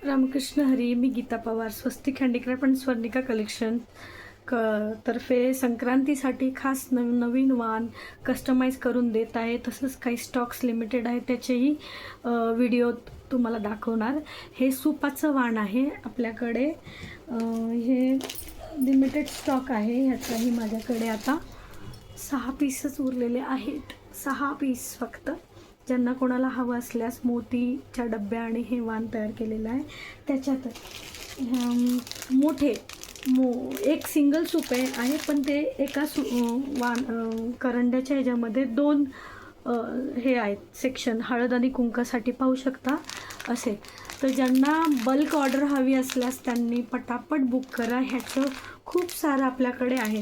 रामकृष्ण हरी. मी गीता पवार, स्वस्तिक handicraft आणि Swarnika collection तर्फे संक्रांतीसाठी खास नवीन वाण कस्टमाइज करून देत आहे. तसंच काही स्टॉक्स लिमिटेड आहे, त्याचेही व्हिडिओ तुम्हाला दाखवणार. हे सुपाचं वाण आहे आपल्याकडे. हे लिमिटेड स्टॉक आहे. ह्याचाही माझ्याकडे आता 6 पीसच उरलेले आहेत. 6 पीस फक्त. ज्यांना कोणाला हवं असल्यास मोतीच्या डब्या आणि हे वाण तयार केलेलं आहे. त्याच्यात मोठे एक सिंगल सूप आहे, पण ते एका वाण करंड्याच्या ह्याच्यामध्ये 2 हे आहेत सेक्शन. हळद आणि कुंकासाठी पाहू शकता असे. तर ज्यांना बल्क ऑर्डर हवी असल्यास त्यांनी पटापट बुक करा. ह्याचं खूप सारं आपल्याकडे आहे.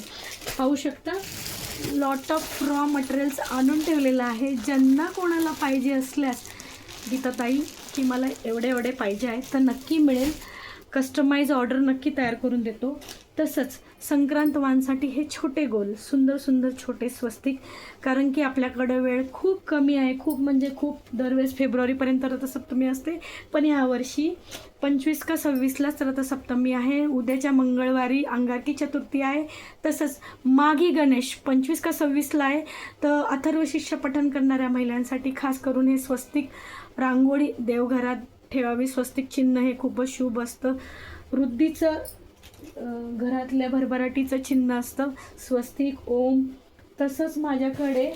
पाहू शकता लॉट ऑफ रॉ मटेरियल्स आणून ठेवलेलं आहे. ज्यांना कोणाला पाहिजे असल्यास गीताताई की मला एवढे पाहिजे आहे तर नक्की मिळेल. कस्टमाइज ऑर्डर नक्की तयार करून देतो. तसंच संक्रांत वाणसाठी हे छोटे गोल सुंदर छोटे स्वस्तिक, कारण की आपल्याकडं वेळ खूप कमी आहे. खूप म्हणजे खूप. दरवेळेस फेब्रुवारीपर्यंत रथसप्तमी असते, पण यावर्षी 25 का 26लाच रथसप्तमी आहे. उद्याच्या मंगळवारी अंगारकी चतुर्थी आहे. तसंच माघी गणेश 25 का 26ला आहे. तर अथर्वशीर्ष पठण करणाऱ्या महिलांसाठी खास करून हे स्वस्तिक रांगोळी देवघरात ठेवावी. स्वस्तिक चिन्ह हे खूपच शुभ असतं. वृद्धीचं घरातल्या भरभराटीचं चिन्ह असतं स्वस्तिक, ओम. तसंच माझ्याकडे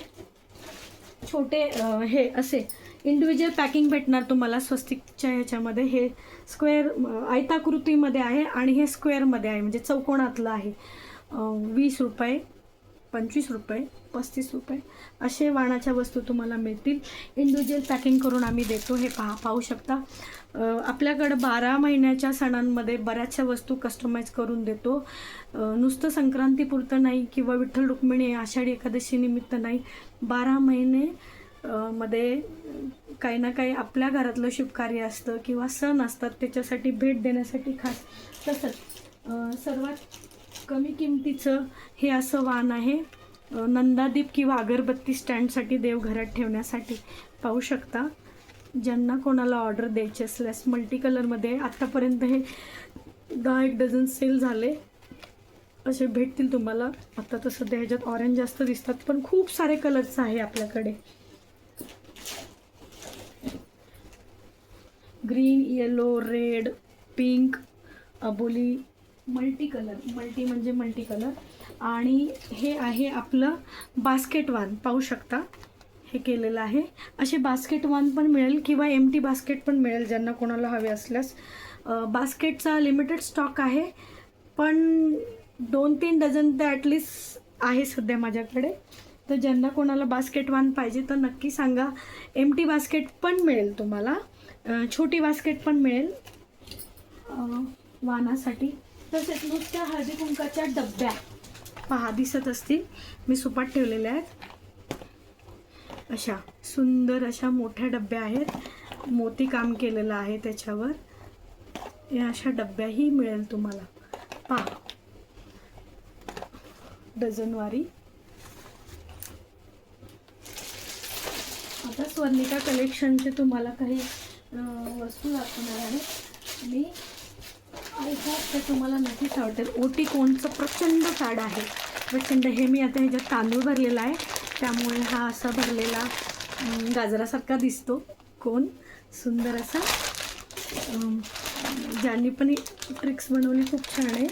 छोटे हे असे इंडिव्हिज्युअल पॅकिंग भेटणार तुम्हाला स्वस्तिकच्या ह्याच्यामध्ये. हे स्क्वेअर आयताकृतीमध्ये आहे आणि हे स्क्वेअरमध्ये आहे, म्हणजे चौकोनातलं आहे. 20 रुपये, 25 रुपये, 35 रुपये असे वाणाच्या वस्तू तुम्हाला मिळतील. इंडिव्हिज्युअल पॅकिंग करून आम्ही देतो. हे पाहू शकता. आपल्याकडं 12 महिन्याच्या सणांमध्ये बऱ्याचशा वस्तू कस्टमाइज करून देतो. नुसतं संक्रांतीपुरतं नाही किंवा विठ्ठल रुक्मिणी आषाढी एकादशी निमित्त नाही. 12 महिने मध्ये काही ना काही आपल्या घरातलं शुभकार्य असतं किंवा सण असतात, त्याच्यासाठी भेट देण्यासाठी खास. तसंच सर्वात कमी किमतीचं हे असं वाण आहे. नंदादीप किंवा अगरबत्ती स्टँडसाठी देवघरात ठेवण्यासाठी. पाहू शकता. ज्यांना कोणाला ऑर्डर द्यायची असल्यास मल्टी कलरमध्ये आत्तापर्यंत हे 10-1 डझन सेल झाले असे भेटतील तुम्हाला. आता तर सध्या ह्याच्यात ऑरेंज जास्त दिसतात, पण खूप सारे कलर्स आहे आपल्याकडे. ग्रीन, येलो, रेड, पिंक, अबोली, मल्टी कलर. मल्टी म्हणजे मल्टी कलर. आणि हे आहे आपलं बास्केट वान. पाहू शकता हे केलेलं आहे. असे बास्केट वान पण मिळेल किंवा एम्प्टी बास्केट पण मिळेल ज्यांना कोणाला हवे असल्यास. बास्केटचा लिमिटेड स्टॉक आहे, पण 2-3 डझन तर ॲटलिस्ट आहे सध्या माझ्याकडे. तर ज्यांना कोणाला बास्केट वान पाहिजे तर नक्की सांगा. एम्प्टी बास्केट पण मिळेल तुम्हाला, छोटी बास्केट पण मिळेल वानासाठी. तसेच नुसत्या हळदी कुंकाच्या डब्या पहा दिसत असतील, मी सुपात ठेवलेल्या आहेत. अशा सुंदर अशा मोठ्या डब्या आहेत. मोती काम केलेलं आहे त्याच्यावर. या अशा डब्याही मिळेल तुम्हाला. पहा डझनवारी. आता स्वर्णिका कलेक्शनचे तुम्हाला काही वस्तू दाखवणार आहे मी. ते तुम्हाला नक्कीच आवडेल. ओटी कोणचं प्रचंड फॅड आहे, प्रचंड. हे मी आता ह्याच्यात तांदूळ भरलेला आहे, त्यामुळे हा असा भरलेला गाजरासारखा दिसतो कोण. सुंदर असा. ज्यांनी पण ट्रिक्स बनवली खूप छान आहे.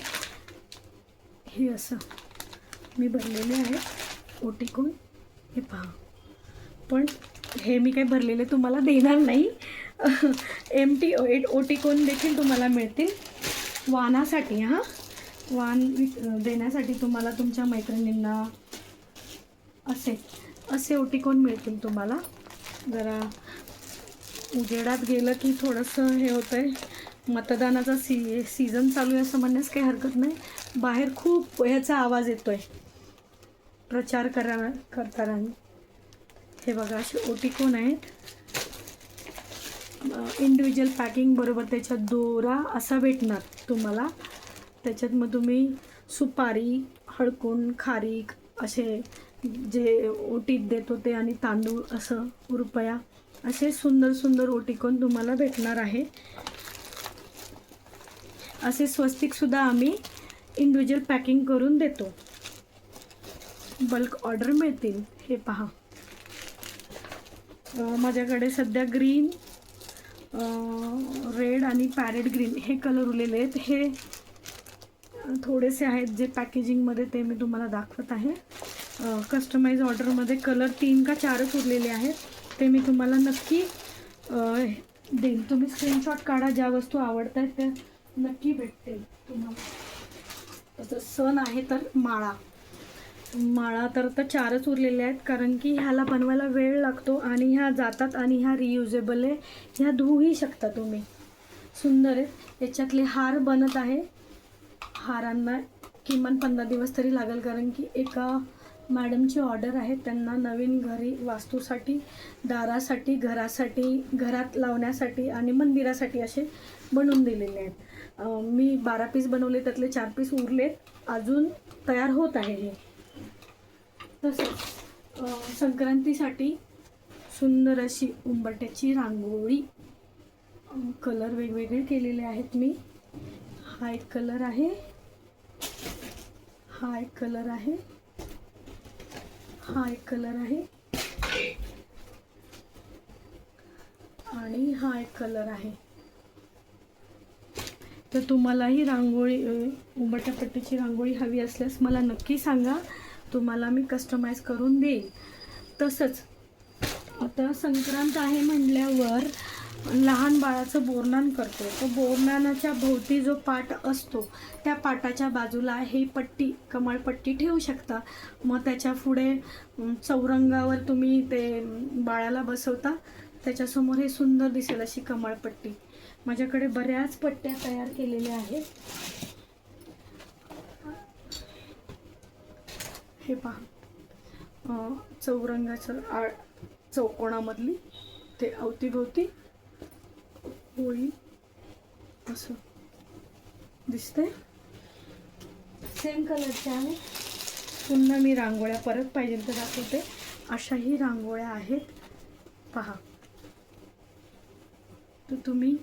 हे असं मी भरलेले आहे ओटी कोण. हे पहा. पण हे मी काही भरलेले तुम्हाला देणार नाही. एम्प्टी ओटी कोण देखील तुम्हाला मिळतील वाणासाठी. हां, वाण देण्यासाठी तुम्हाला तुमच्या मैत्रिणींना असे ओटीकोन मिळतील तुम्हाला. जरा उजेडात गेलं की थोडंसं हे होतं आहे. मतदानाचा सीझन चालू आहे असं म्हणण्यास काही हरकत नाही. बाहेर खूप ह्याचा आवाज येतो आहे प्रचार करताना. हे बघा असे ओटीकोन आहेत. इंडिव्हिज्युअल पॅकिंग बरोबर त्याच्यात दोरा असा भेटणार तुम्हाला. त्याच्यात मग तुम्ही सुपारी, हळकुंड, खारीक असे जे ओटीत देतो ते आणि तांदूळ असं रुपया असे सुंदर ओटीकोन तुम्हाला भेटणार आहे. असे स्वस्तिकसुद्धा आम्ही इंडिव्हिज्युअल पॅकिंग करून देतो. बल्क ऑर्डर मिळतील. हे पहा, माझ्याकडे सध्या ग्रीन, रेड आणि पॅरेट ग्रीन हे कलर उरलेले आहेत. हे थोडेसे आहेत जे पॅकेजिंगमध्ये, ते मी तुम्हाला दाखवत आहे. कस्टमाइज ऑर्डरमध्ये कलर 3 का 4च उरलेले आहेत. ते मी तुम्हाला नक्की देईन. तुम्ही स्क्रीनशॉट काढा, ज्या वस्तू आवडत आहेत त्या नक्की भेटतील तुम्हाला. तसं सण आहे तर माळा तर 4च उरलेले आहेत, कारण की ह्याला बनवायला वेळ लागतो आणि ह्या जातात आणि ह्या रियुजेबल आहे. ह्या धुवूही शकता तुम्ही. सुंदर आहेत. याच्यातले हार बनत आहे. हारांना किमान 15 दिवस तरी लागेल, कारण की एका मॅडमची ऑर्डर आहे. त्यांना नवीन घरी वास्तूसाठी, दारासाठी, घरात लावण्यासाठी आणि मंदिरासाठी असे बनवून दिलेले आहेत. मी 12 पीस बनवले, त्यातले 4 पीस उरलेत, अजून तयार होत आहे हे. तसंच संक्रांतीसाठी सुंदर अशी उंबरठ्याची रांगोळी, कलर वेगवेगळे केलेले आहेत मी. हा एक कलर आहे, हा एक कलर आहे, हा एक कलर आहे आणि हा एक कलर आहे. तर तुम्हालाही रांगोळी, उंबरठ्या पट्टीची रांगोळी हवी असल्यास मला नक्की सांगा, तुम्हाला मी कस्टमाइज करून देईल. तसंच आता संक्रांत आहे म्हटल्यावर लहान बाळाचं बोरनान करतो. तो बोरनानाच्या भोवती जो पाट असतो, त्या पाटाच्या बाजूला ही पट्टी, कमळपट्टी ठेवू शकता. मग त्याच्या पुढे चौरंगावर तुम्ही ते बाळाला बसवता, त्याच्यासमोर हे सुंदर दिसेल अशी कमळपट्टी. माझ्याकडे बऱ्याच पट्ट्या तयार केलेल्या आहेत. हे पहा, चौरंगाचं चौकोनामधली ते अवतीभोवती होळी असं दिसते. सेम कलरचे आहे. पुन्हा मी रांगोळ्या परत पाहिजे तर दाखवते. अशाही रांगोळ्या आहेत पहा. तर तुम्ही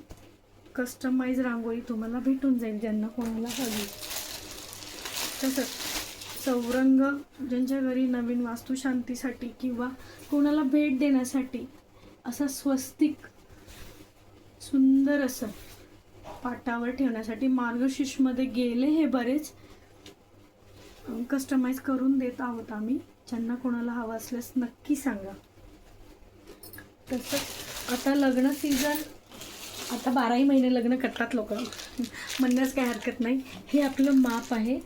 कस्टमाइज रांगोळी तुम्हाला भेटून जाईल ज्यांना कोणाला हवी. तसंच चौरंग ज्यांच्या घरी नवीन वास्तुशांतीसाठी किंवा कोणाला भेट देण्यासाठी असा स्वस्तिक सुंदर असं पाटावर ठेवण्यासाठी मार्गशीर्षमध्ये गेले हे बरेच कस्टमाइज करून देत आहोत आम्ही. ज्यांना कोणाला हवं असल्यास नक्की सांगा. तसंच आता लग्न सीझन, आता 12ही महिने लग्न करतात लोक, म्हणण्यास काही हरकत नाही. हे आपलं माप आहे.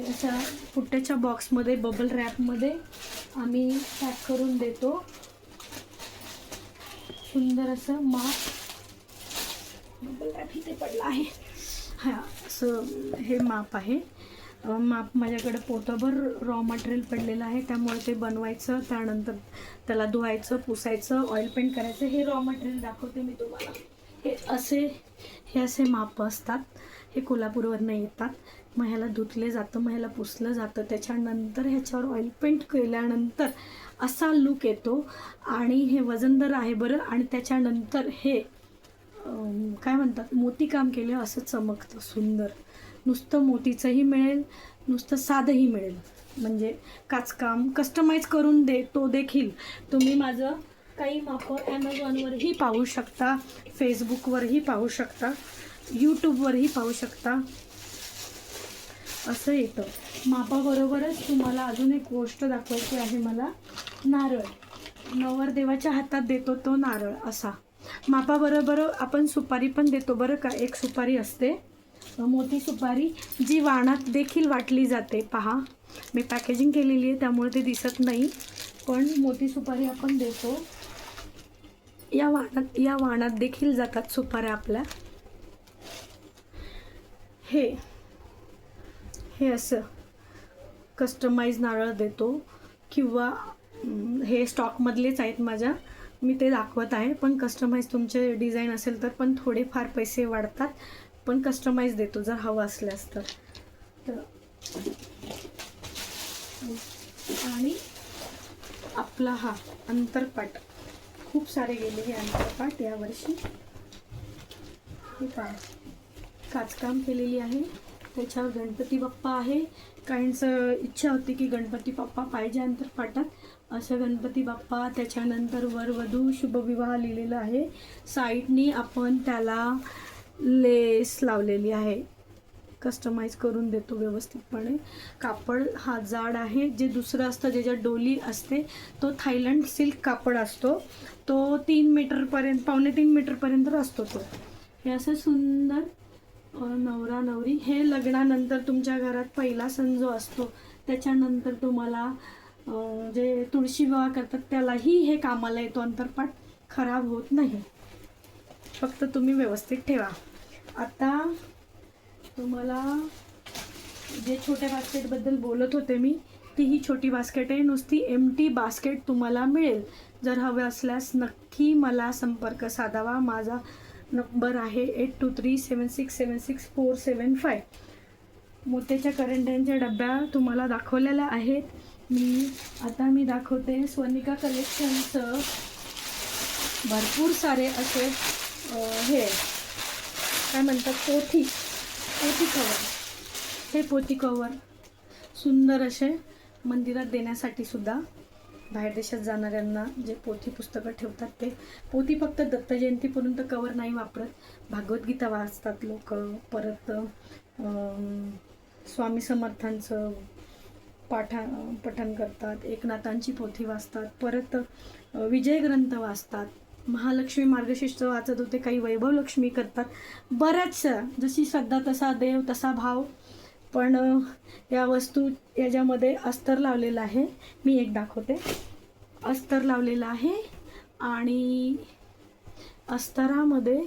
अशा पुट्ट्याच्या बॉक्समध्ये, बबल रॅपमध्ये आम्ही पॅक करून देतो. सुंदर असं माप, बबल रॅप इथे पडला आहे. हा, असं हे माप आहे. माप माझ्याकडे पोतभर रॉ मटेरियल पडलेलं आहे, त्यामुळे ते बनवायचं, त्यानंतर त्याला धुवायचं, पुसायचं, ऑइल पेंट करायचं. हे रॉ मटेरियल दाखवते मी तुम्हाला. हे असे माप असतात. हे कोल्हापूरवरनं येतात. मग ह्याला धुतले जातं, मग ह्याला पुसलं जातं, त्याच्यानंतर ह्याच्यावर ऑइल पेंट केल्यानंतर असा लूक येतो. आणि हे वजनदार आहे बरं. आणि त्याच्यानंतर हे काय म्हणतात, मोतीकाम केलं असं चमकतं सुंदर. नुसतं मोतीचंही मिळेल, नुसतं साधंही मिळेल. म्हणजे काचकाम कस्टमाइज करून देतो देखील. तुम्ही माझं काही मापं ॲमेझॉनवरही पाहू शकता, फेसबुकवरही पाहू शकता, यूट्यूबवरही पाहू शकता. असं येतं. मापाबरोबरच तुम्हाला अजून एक गोष्ट दाखवायची आहे मला. नारळ, नवरदेवाच्या हातात देतो तो नारळ असा. मापाबरोबर आपण सुपारी पण देतो बरं का. एक सुपारी असते, मोठी सुपारी, जी वाणात देखील वाटली जाते. पहा, मी पॅकेजिंग केलेली आहे त्यामुळे ते दिसत नाही, पण मोठी सुपारी आपण देतो. या वाणात देखील जातात सुपाऱ्या आपल्या. हे असं कस्टमाइज नारळ देतो. किंवा हे स्टॉकमधलेच आहेत माझ्या, मी ते दाखवत आहे. पण कस्टमाइज तुमचे डिझाईन असेल तर पण थोडेफार पैसे वाढतात, पण कस्टमाइज देतो जर हवं असल्यास तर. आणि आपला हा अंतरपाट, खूप सारे गेले हे अंतरपाट यावर्षी. हे पहा काचकाम केलेली आहे. त्याच्यावर गणपती बाप्पा आहे. काहींचं इच्छा होती की गणपती बाप्पा पाहिजे अंतरपाटात, असं गणपती बाप्पा. त्याच्यानंतर वर वधू शुभविवाह लिहिलेलं आहे. साईडनी आपण त्याला लेस लावलेली आहे. कस्टमाइज करून देतो व्यवस्थितपणे. कापड हा जाड आहे. जे दुसरं असतं ज्याच्यात डोली असते तो थायलंड सिल्क कापड असतो. तो 3 मीटरपर्यंत, 2.5 मीटरपर्यंत असतो तो. हे असं सुंदर नवरा नवरी. हे लग्नानंतर तुमच्या घरात पहिला सण जो असतो त्याच्यानंतर तुम्हाला जे तुळशी विवाह करतात त्यालाही हे कामाला येतो. अंतरपाट खराब होत नाही, फक्त तुम्ही व्यवस्थित ठेवा. आता तुम्हाला जे छोट्या बास्केटबद्दल बोलत होते मी, ती ही छोटी बास्केट आहे. नुसती एम्प्टी बास्केट तुम्हाला मिळेल. जर हवे असल्यास नक्की मला संपर्क साधावा. माझा नंबर आहे 8237676475. मोत्याच्या करंड्यांच्या डब्या तुम्हाला दाखवलेल्या आहेत. आता मी दाखवते स्वर्णिका कलेक्शनचं भरपूर सारे असे हे काय म्हणतात पोथी कवर. हे पोथी कवर सुंदर असे मंदिरात देण्यासाठी सुद्धा, बाहेर देशात जाणाऱ्यांना जे पोथी पुस्तकं ठेवतात ते. पोथी फक्त दत्त जयंतीपर्यंत कवर नाही वापरत. भागवद्गीता वाचतात लोक, परत स्वामी समर्थांचं पठण करतात, एकनाथांची पोथी वाचतात, परत विजय ग्रंथ वाचतात, महालक्ष्मी मार्गशीर्ष वाचत होते, काही वैभवलक्ष्मी करतात. बऱ्याचशा जशी श्रद्धा तसा देव तसा भाव. पण या वस्तू याच्यामध्ये अस्तर लावलेलं आहे. मी एक दाखवते. अस्तर लावलेलं आहे आणि अस्तरामध्ये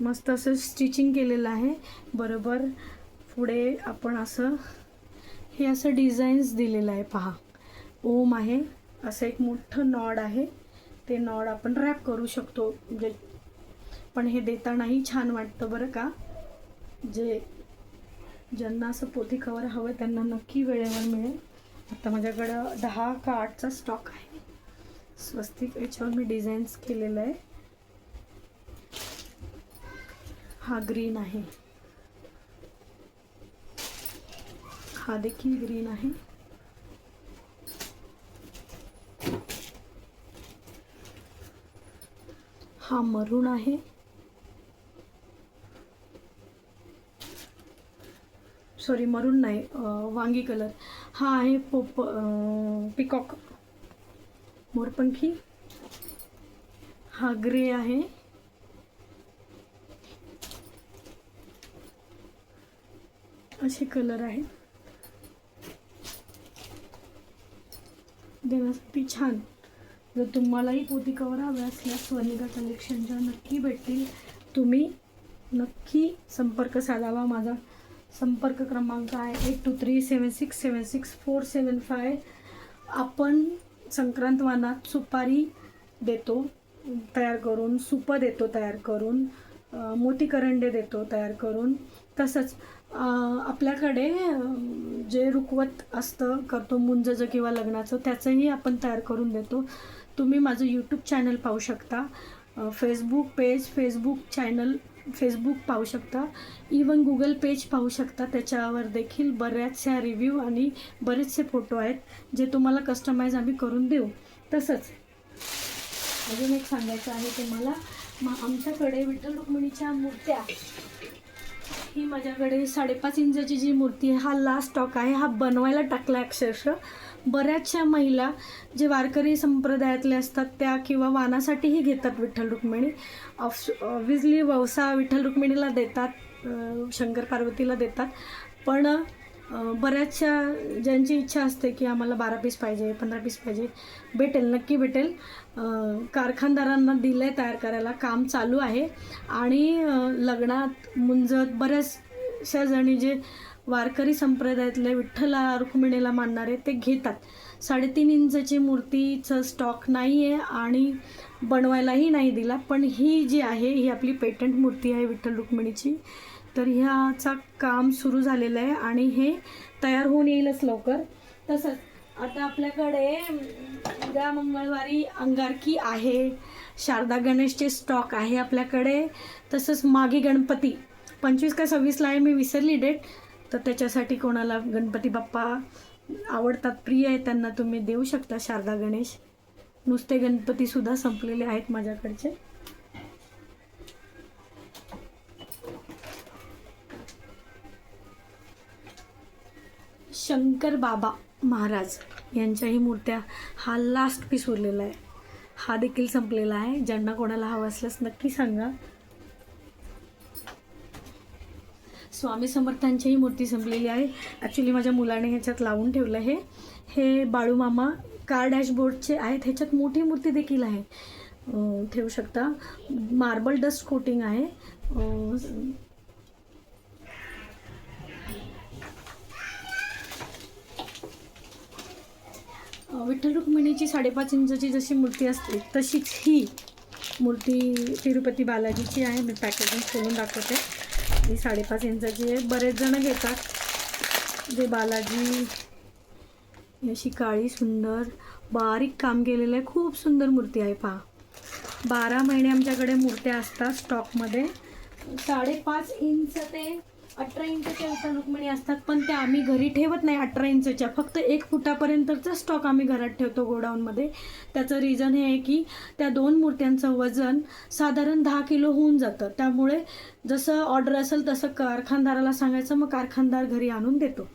मस्त असं स्टिचिंग केलेलं आहे. बरोबर पुढे आपण असं हे असं डिझाईन्स दिलेलं आहे. पहा, ओम आहे, असं एक मोठं नॉड आहे. ते नॉड आपण रॅप करू शकतो. म्हणजे पण हे देतानाही छान वाटतं बरं का. ज्यांना असं पोथी कवर हवं त्यांना नक्की वेळेवर मिळेल. आता माझ्याकडं 10 का 8चा स्टॉक आहे. स्वस्तिक याच्यावर मी डिझाईन्स केलेलं आहे. हा ग्रीन आहे, हा देखील ग्रीन आहे. हा मरून आहे. सॉरी, मरून नाही, वांगी कलर. हा आहे पिकॉक, मोरपंखी. हा ग्रे आहे. असे कलर आहे देण्यासाठी छान. जर तुम्हालाही पोथी कवर हवे असल्यास स्वर्णिका कलेक्शनच्या नक्की भेटतील. तुम्ही नक्की संपर्क साधावा. माझा संपर्क क्रमांक आहे 8237676475. आपण संक्रांत वानात सुपारी देतो तयार करून, सुपं देतो तयार करून, मोती करंडे देतो तयार करून. तसंच आपल्याकडे जे रुखवत असतं करतो मुंजचं किंवा लग्नाचं, त्याचंही आपण तयार करून देतो. तुम्ही माझं यूट्यूब चॅनल पाहू शकता, Facebook page, Facebook channel, Facebook पाहू शकता, इवन गुगल पेज पाहू शकता. त्याच्यावर देखील बऱ्याचशा रिव्ह्यू आणि बरेचसे फोटो आहेत जे तुम्हाला कस्टमाइज आम्ही करून देऊ. तसंच अजून एक सांगायचं आहे ते मला, आमच्याकडे विठ्ठल रुक्मिणीच्या मूर्त्या, ही माझ्याकडे 5.5 इंचाची जी मूर्ती आहे, हा लास्ट स्टॉक आहे. हा बनवायला टाकला अक्षरशः. बऱ्याचशा महिला जे वारकरी संप्रदायातले असतात त्या किंवा वानासाठीही घेतात विठ्ठल रुक्मिणी. ऑब्व्हियसली ववसा विठ्ठल रुक्मिणीला देतात, शंकर पार्वतीला देतात. पण बऱ्याचशा ज्यांची इच्छा असते की आम्हाला 12 पीस पाहिजे, 15 पीस पाहिजे, भेटेल, नक्की भेटेल. कारखानदारांना दिलं आहे तयार करायला, काम चालू आहे. आणि लग्नात मुंजत बऱ्याचशा जणी जे वारकरी संप्रदायातले विठ्ठला रुक्मिणीला मानणारे ते घेतात. 3.5 इंचाची मूर्तीचं स्टॉक नाही आहे आणि बनवायलाही नाही दिला. पण ही जी आहे ही आपली पेटंट मूर्ती आहे विठ्ठल रुक्मिणीची. तर ह्याचा काम सुरू झालेलं आहे आणि हे तयार होऊन येईलच लवकर. तसंच आता आपल्याकडे उद्या मंगळवारी अंगारकी आहे, शारदा गणेशचे स्टॉक आहे आपल्याकडे. तसंच मागे गणपती 25 का 26ला आहे, मी विसरली डेट. तर त्याच्यासाठी कोणाला गणपती बाप्पा आवडतात, प्रिय आहे, त्यांना तुम्ही देऊ शकता शारदा गणेश. नुसते गणपतीसुद्धा संपलेले आहेत माझ्याकडचे. शंकर बाबा महाराज यांच्याही मूर्त्या, हा लास्ट पीस उरलेला आहे, हा देखील संपलेला आहे. ज्यांना कोणाला हवा असल्यास नक्की सांगा. स्वामी समर्थांचीही मूर्ती संपलेली आहे. ॲक्च्युली माझ्या मुलाने ह्याच्यात लावून ठेवलं आहे. हे बाळूमामा कार डॅशबोर्डचे आहेत. ह्याच्यात मोठी मूर्ती देखील आहे, ठेवू शकता. मार्बल डस्ट कोटिंग आहे. विठ्ठल रुक्मिणीची 5.5 इंचाची जशी मूर्ती असते तशीच ही मूर्ती तिरुपती बालाजीची आहे. मी पॅकेजिंग खोलून दाखवते. ही 5.5 इंचाची आहे. बरेच जण घेतात. जे बालाजी, अशी काळी सुंदर बारीक काम केलेलं आहे, खूप सुंदर मूर्ती आहे. पहा, 12 महिने आमच्याकडे मूर्त्या असतात स्टॉकमध्ये. 5.5 इंच ते 18 इंचच्या विठ्ठल रुक्मिणी असतात, पण त्या आम्ही घरी ठेवत नाही. 18 इंचच्या फक्त 1 फुटापर्यंतचा स्टॉक आम्ही घरात ठेवतो गोडाऊनमध्ये. त्याचं रिझन हे आहे की त्या 2 मूर्त्यांचं वजन साधारण 10 किलो होऊन जातं. त्यामुळे जसं ऑर्डर असेल तसं कारखानदाराला सांगायचं, मग कारखानदार घरी आणून देतो.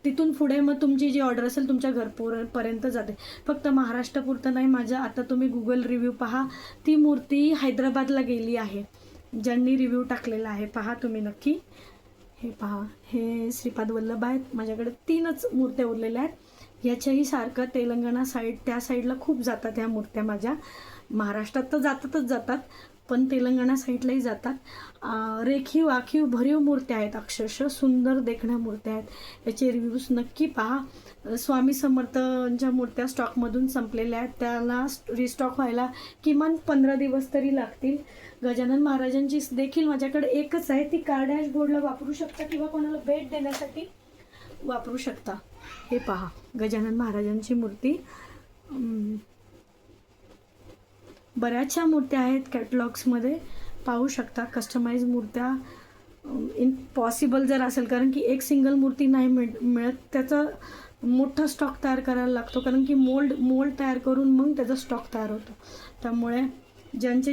तिथून पुढे मग तुमची जी ऑर्डर असेल तुमच्या घरपर्यंत जाते. फक्त महाराष्ट्रापुरतं नाही. माझ्या आता तुम्ही गुगल रिव्ह्यू पहा, ती मूर्ती हैदराबादला गेली आहे. ज्यांनी रिव्ह्यू टाकलेला आहे पहा तुम्ही नक्की. हे पहा, हे श्रीपाद वल्लभ आहेत. माझ्याकडे 3च मूर्त्या उरलेल्या आहेत. याच्याही सारखं तेलंगणा साईड, त्या साईडला खूप जातात ह्या मूर्त्या माझ्या. महाराष्ट्रात तर जातात, पण तेलंगणा साईडलाही जातात. रेखीव आखीव भरीव मूर्त्या आहेत, अक्षरशः सुंदर देखण्या मूर्त्या आहेत. याचे रिव्ह्यूज नक्की पहा. स्वामी समर्थांच्या मूर्त्या स्टॉकमधून संपलेल्या आहेत. त्याला रिस्टॉक व्हायला किमान 15 दिवस तरी लागतील. गजानन महाराजांची देखील माझ्याकडे एकच आहे. ती कार डॅशबोर्डला वापरू शकता किंवा कोणाला भेट देण्यासाठी वापरू शकता. हे पहा, गजानन महाराजांची मूर्ती. बऱ्याचशा मूर्त्या आहेत कॅटलॉग्समध्ये, पाहू शकता. कस्टमाइज मूर्त्या इम्पॉसिबल जर असेल, कारण की एक सिंगल मूर्ती नाही मिळत. त्याचा मोठा स्टॉक तयार करायला लागतो, कारण की मोल्ड तयार करून मग त्याचा स्टॉक तयार होतो. त्यामुळे ज्यांची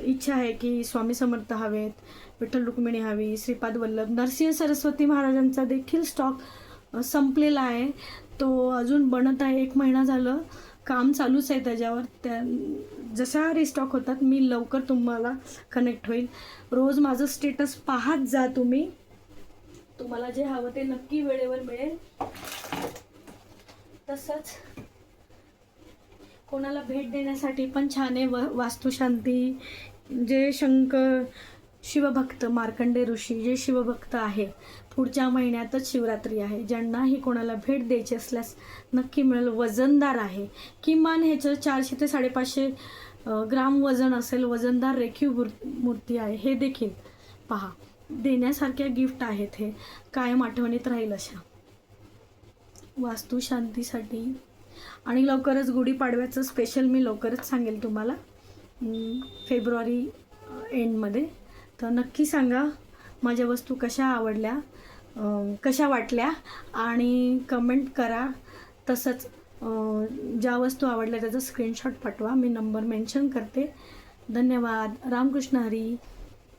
इच्छा आहे की स्वामी समर्थ हवेत, विठ्ठल रुक्मिणी हवी, श्रीपाद वल्लभ, नरसिंह सरस्वती महाराजांचा देखील स्टॉक संपलेला आहे. तो अजून बनत आहे. 1 महिना झालं, काम चालूच आहे त्याच्यावर. त्या जशा रिस्टॉक होतात मी लवकर तुम्हाला कनेक्ट होईल. रोज माझं स्टेटस पाहत जा तुम्ही. तुम्हाला जे हवं ते नक्की वेळेवर मिळेल. तसंच कोणाला भेट देण्यासाठी पण छान आहे. वास्तुशांती, जे शिवभक्त मार्कंडे ऋषी जे शिवभक्त आहे, पुढच्या महिन्यातच शिवरात्री आहे. ज्यांनाही कोणाला भेट द्यायची असल्यास नक्की मिळेल. वजनदार आहे, किमान ह्याचं 400 ते 550 ग्राम वजन असेल. वजनदार रेखीव मूर्ती आहे. हे देखील पहा, देण्यासारख्या गिफ्ट आहेत. हे कायम आठवणीत राहील अशा वास्तुशांतीसाठी. आणि लवकरच गुढीपाडव्याचं स्पेशल मी लवकरच सांगेल तुम्हाला, फेब्रुवारी एंडमध्ये. तर नक्की सांगा माझ्या वस्तू कशा आवडल्या, कशा वाटल्या, आणि कमेंट करा. तसंच ज्या वस्तू आवडल्या त्याचा स्क्रीनशॉट पाठवा. मी नंबर मेन्शन करते. धन्यवाद. रामकृष्ण हरी.